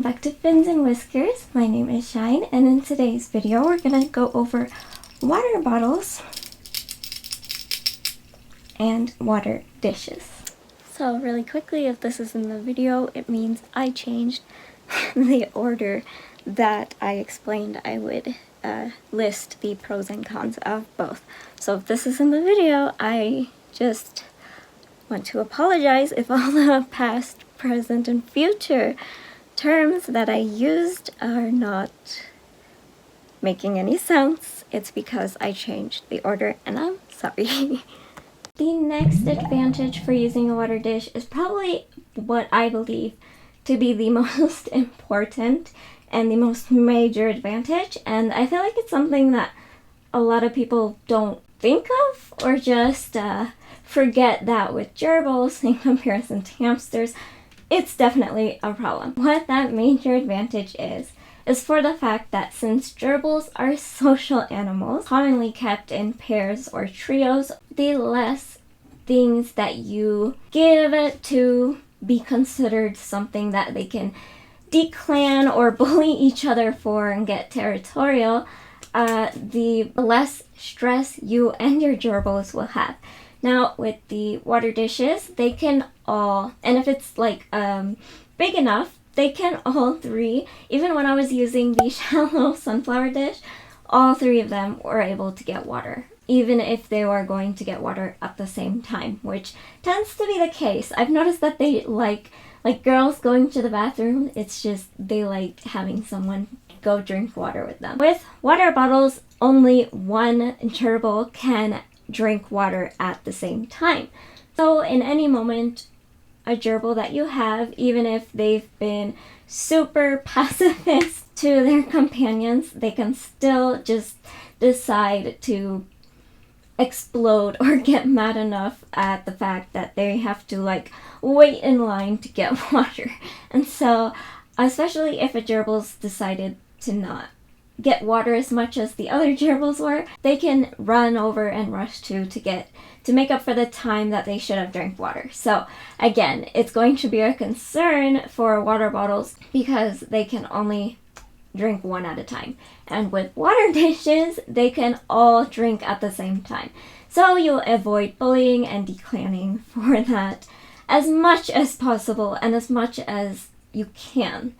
Back to Fins and Whiskers. My name is Shine, and in today's video we're gonna go over water bottles and water dishes. So really quickly, if this is in the video, it means I changed the order that I explained I would list the pros and cons of both. So if this is in the video, I just want to apologize if all the past, present, and future terms that I used are not making any sense. It's because I changed the order and I'm sorry. The next advantage for using a water dish is probably what I believe to be the most important and the most major advantage, and I feel like it's something that a lot of people don't think of or just forget that with gerbils in comparison to hamsters, it's definitely a problem. What that major advantage is for the fact that since gerbils are social animals, commonly kept in pairs or trios, the less things that you give to be considered something that they can declan or bully each other for and get territorial, the less stress you and your gerbils will have. Now, with the water dishes, they can all, and if it's like big enough, they can all three, even when I was using the shallow sunflower dish, all three of them were able to get water, even if they were going to get water at the same time, which tends to be the case. I've noticed that they like girls going to the bathroom, it's just they like having someone go drink water with them. With water bottles, only one gerbil can drink water at the same time. So in any moment, a gerbil that you have, even if they've been super pacifist to their companions, they can still just decide to explode or get mad enough at the fact that they have to like wait in line to get water. And so, especially if a gerbil's decided to not get water as much as the other gerbils were, they can run over and rush to make up for the time that they should have drank water. So again, it's going to be a concern for water bottles because they can only drink one at a time. And with water dishes, they can all drink at the same time. So you'll avoid bullying and declanning for that as much as possible and as much as you can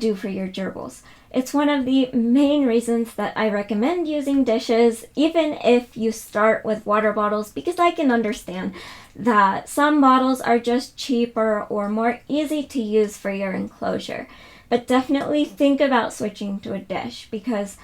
do for your gerbils. It's one of the main reasons that I recommend using dishes, even if you start with water bottles, because I can understand that some bottles are just cheaper or more easy to use for your enclosure. But definitely think about switching to a dish because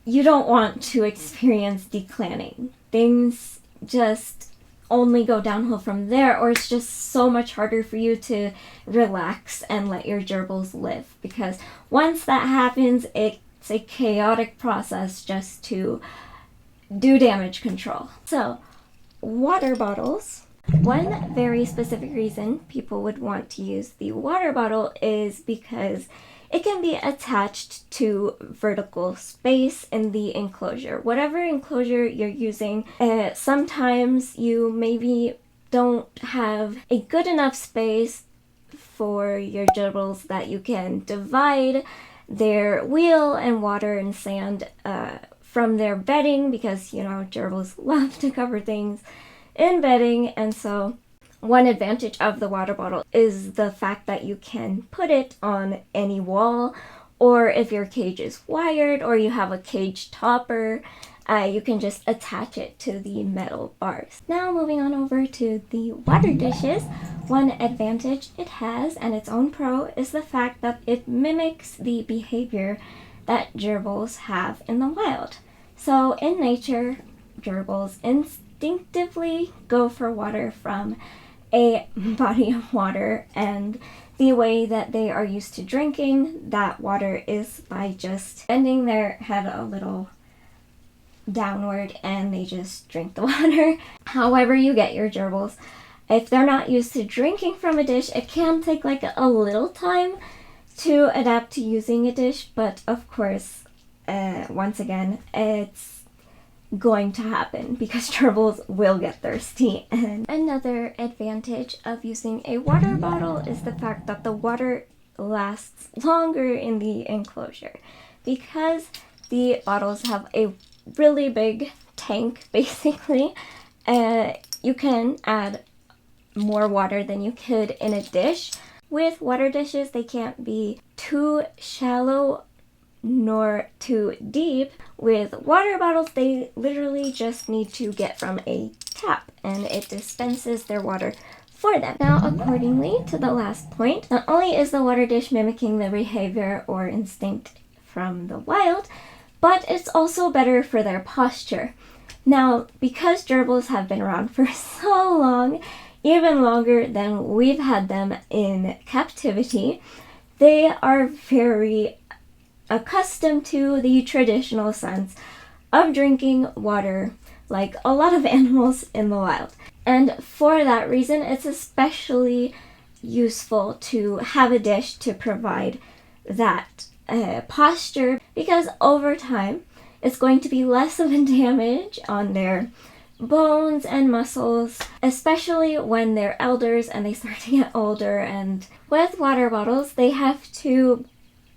you don't want to experience declanning. Things just only go downhill from there, or it's just so much harder for you to relax and let your gerbils live, because once that happens, it's a chaotic process just to do damage control. So, water bottles. One very specific reason people would want to use the water bottle is because it can be attached to vertical space in the enclosure. Whatever enclosure you're using, sometimes you maybe don't have a good enough space for your gerbils that you can divide their wheel and water and sand from their bedding, because, you know, gerbils love to cover things in bedding. And so one advantage of the water bottle is the fact that you can put it on any wall, or if your cage is wired or you have a cage topper, you can just attach it to the metal bars. Now moving on over to the water dishes, one advantage it has and its own pro is the fact that it mimics the behavior that gerbils have in the wild. So in nature, gerbils instinctively go for water from a body of water, and the way that they are used to drinking that water is by just bending their head a little downward and they just drink the water. However you get your gerbils, if they're not used to drinking from a dish, it can take like a little time to adapt to using a dish, but of course, once again, it's going to happen because gerbils will get thirsty. And another advantage of using a water bottle is the fact that the water lasts longer in the enclosure. Because the bottles have a really big tank, basically, you can add more water than you could in a dish. With water dishes, they can't be too shallow nor too deep. With water bottles, they literally just need to get from a tap, and it dispenses their water for them. Now, accordingly to the last point, not only is the water dish mimicking the behavior or instinct from the wild, but it's also better for their posture. Now, because gerbils have been around for so long, even longer than we've had them in captivity, they are very accustomed to the traditional sense of drinking water like a lot of animals in the wild. And for that reason, it's especially useful to have a dish to provide that posture, because over time it's going to be less of a damage on their bones and muscles, especially when they're elders and they start to get older. And with water bottles, they have to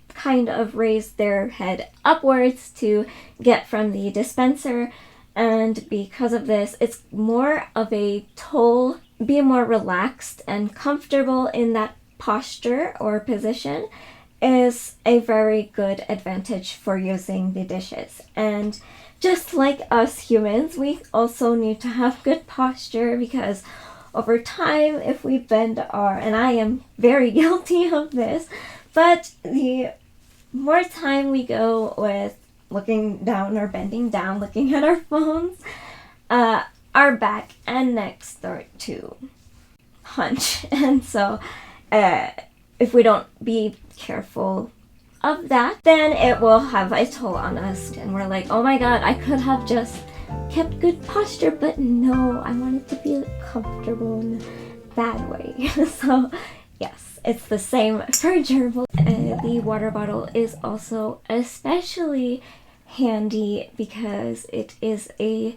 kind of raise their head upwards to get from the dispenser, and because of this, it's more of a toll. Be more relaxed and comfortable in that posture or position is a very good advantage for using the dishes. And just like us humans, we also need to have good posture, because over time, if we bend our, and I am very guilty of this, but the more time we go with looking down or bending down, looking at our phones, our back and neck start to hunch. And so if we don't be careful of that, then it will have a toll on us. And we're like, oh my god, I could have just kept good posture, but no, I want it to be comfortable in a bad way. So yes, it's the same for gerbil. The water bottle is also especially handy because it is a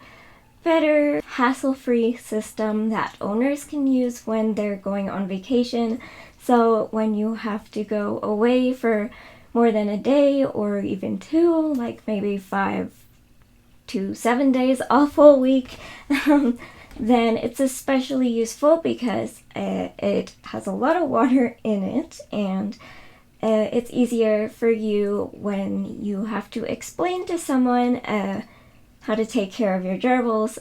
better hassle-free system that owners can use when they're going on vacation. So when you have to go away for more than a day or even two, like maybe 5 to 7 days, a full week, then it's especially useful because it has a lot of water in it, and it's easier for you when you have to explain to someone how to take care of your gerbils.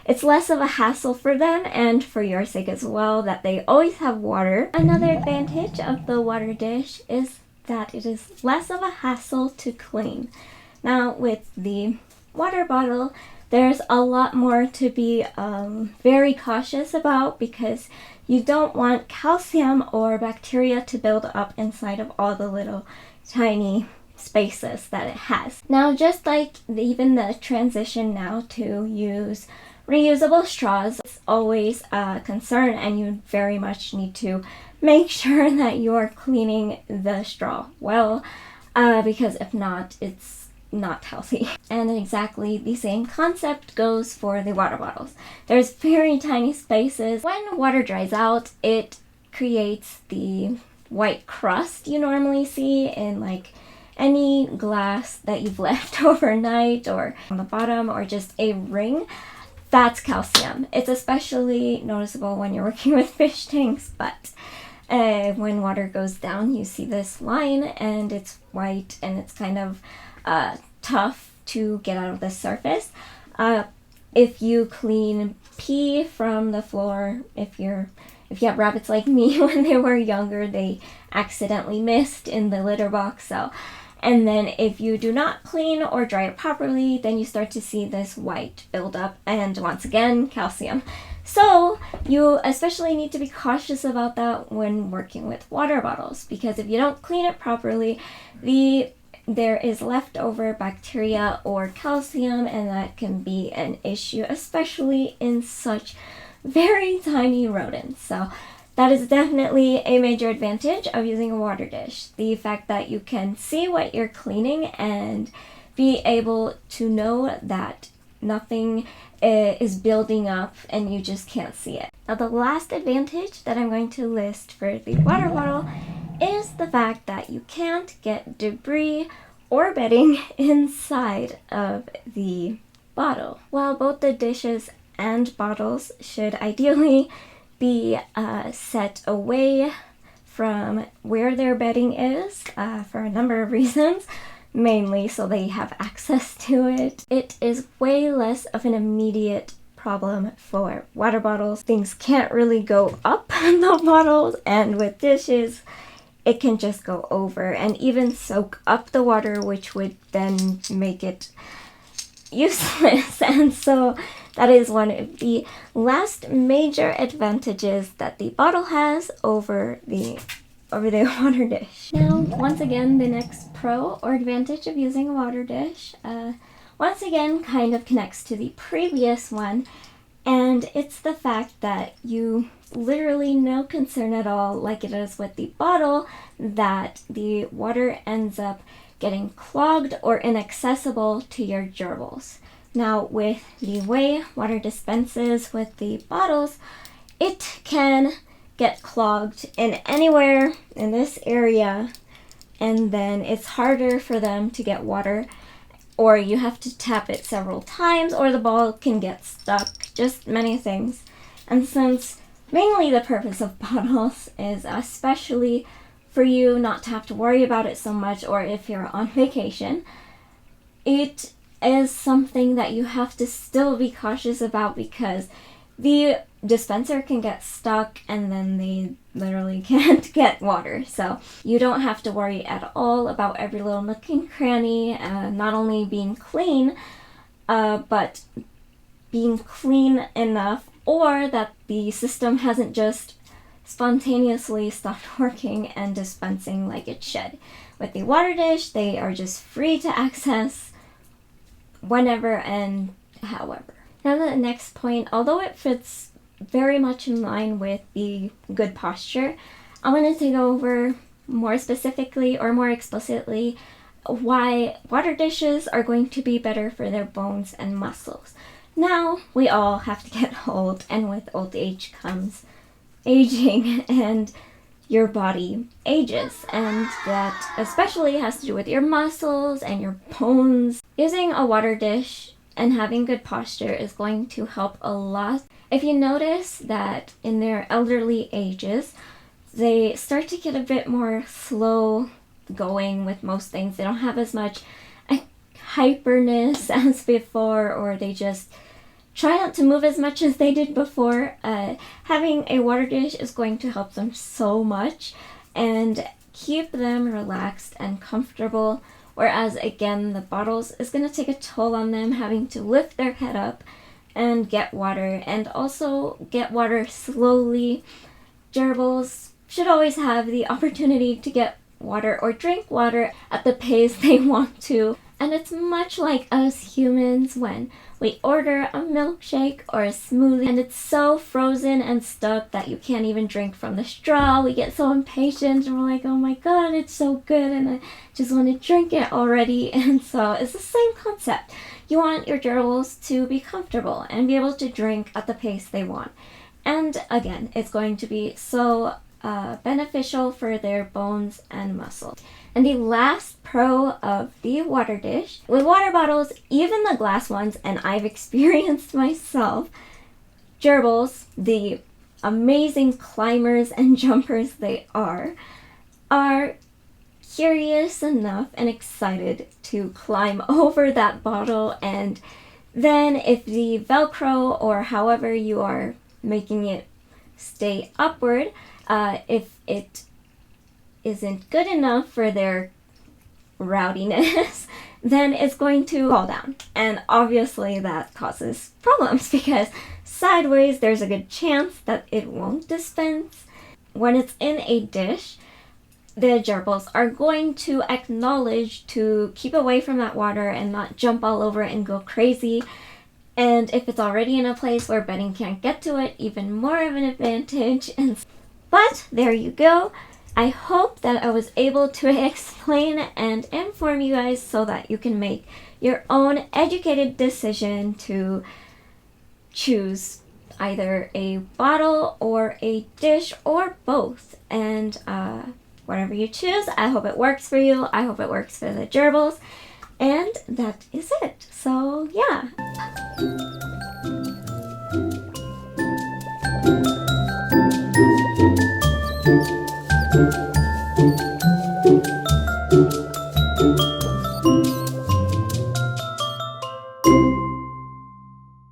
It's less of a hassle for them, and for your sake as well, that they always have water. Another advantage of the water dish is that it is less of a hassle to clean. Now, with the water bottle, there's a lot more to be very cautious about, because you don't want calcium or bacteria to build up inside of all the little tiny spaces that it has. Now, just like even the transition now to use reusable straws, it's always a concern, and you very much need to make sure that you're cleaning the straw well, because if not, it's not healthy. And exactly the same concept goes for the water bottles. There's very tiny spaces. When water dries out, it creates the white crust you normally see in like any glass that you've left overnight, or on the bottom, or just a ring. That's calcium. It's especially noticeable when you're working with fish tanks, but when water goes down, you see this line, and it's white, and it's kind of tough to get out of the surface. If you clean pee from the floor, if you have rabbits like me, when they were younger, they accidentally missed in the litter box. So, and then if you do not clean or dry it properly, then you start to see this white buildup, and once again, calcium. So you especially need to be cautious about that when working with water bottles, because if you don't clean it properly, there is leftover bacteria or calcium, and that can be an issue, especially in such very tiny rodents. So that is definitely a major advantage of using a water dish. The fact that you can see what you're cleaning and be able to know that nothing is building up and you just can't see it. Now, the last advantage that I'm going to list for the water bottle is the fact that you can't get debris or bedding inside of the bottle. While both the dishes and bottles should ideally be set away from where their bedding is for a number of reasons, mainly so they have access to it, it is way less of an immediate problem for water bottles. Things can't really go up in the bottles, and with dishes, it can just go over and even soak up the water, which would then make it useless. And so that is one of the last major advantages that the bottle has over the water dish. Now, once again, the next pro or advantage of using a water dish, once again, kind of connects to the previous one, and it's the fact that you literally no concern at all, like it is with the bottle, that the water ends up getting clogged or inaccessible to your gerbils. Now, with the way water dispenses with the bottles, it can get clogged in anywhere in this area, and then it's harder for them to get water, or you have to tap it several times, or the ball can get stuck, just many things. And since mainly the purpose of bottles is especially for you not to have to worry about it so much, or if you're on vacation, it is something that you have to still be cautious about, because the dispenser can get stuck and then they literally can't get water. So you don't have to worry at all about every little nook and cranny, not only being clean, but being clean enough, or that the system hasn't just spontaneously stopped working and dispensing like it should. With the water dish, they are just free to access whenever and however. Now the next point, although it fits very much in line with the good posture, I wanted to go over more specifically or more explicitly why water dishes are going to be better for their bones and muscles. Now, we all have to get old, and with old age comes aging, and your body ages, and that especially has to do with your muscles and your bones. Using a water dish and having good posture is going to help a lot. If you notice that in their elderly ages, they start to get a bit more slow going with most things. They don't have as much hyperness as before, or they just try not to move as much as they did before. Having a water dish is going to help them so much and keep them relaxed and comfortable, whereas again the bottles is going to take a toll on them, having to lift their head up and get water, and also get water slowly. Gerbils should always have the opportunity to get water or drink water at the pace they want to. And it's much like us humans when we order a milkshake or a smoothie and it's so frozen and stuck that you can't even drink from the straw. We get so impatient and we're like, oh my god, it's so good and I just want to drink it already. And so it's the same concept. You want your gerbils to be comfortable and be able to drink at the pace they want. And again, it's going to be so beneficial for their bones and muscles. And the last pro of the water dish, with water bottles, even the glass ones, and I've experienced myself, gerbils, the amazing climbers and jumpers they are curious enough and excited to climb over that bottle, and then if the Velcro or however you are making it stay upward, if it isn't good enough for their rowdiness, then it's going to fall down. And obviously that causes problems because sideways there's a good chance that it won't dispense. When it's in a dish, the gerbils are going to acknowledge to keep away from that water and not jump all over it and go crazy. And if it's already in a place where bedding can't get to it, even more of an advantage. But there you go. I hope that I was able to explain and inform you guys so that you can make your own educated decision to choose either a bottle or a dish or both. And whatever you choose. I hope it works for you. I hope it works for the gerbils. And that is it. So yeah. Thank you.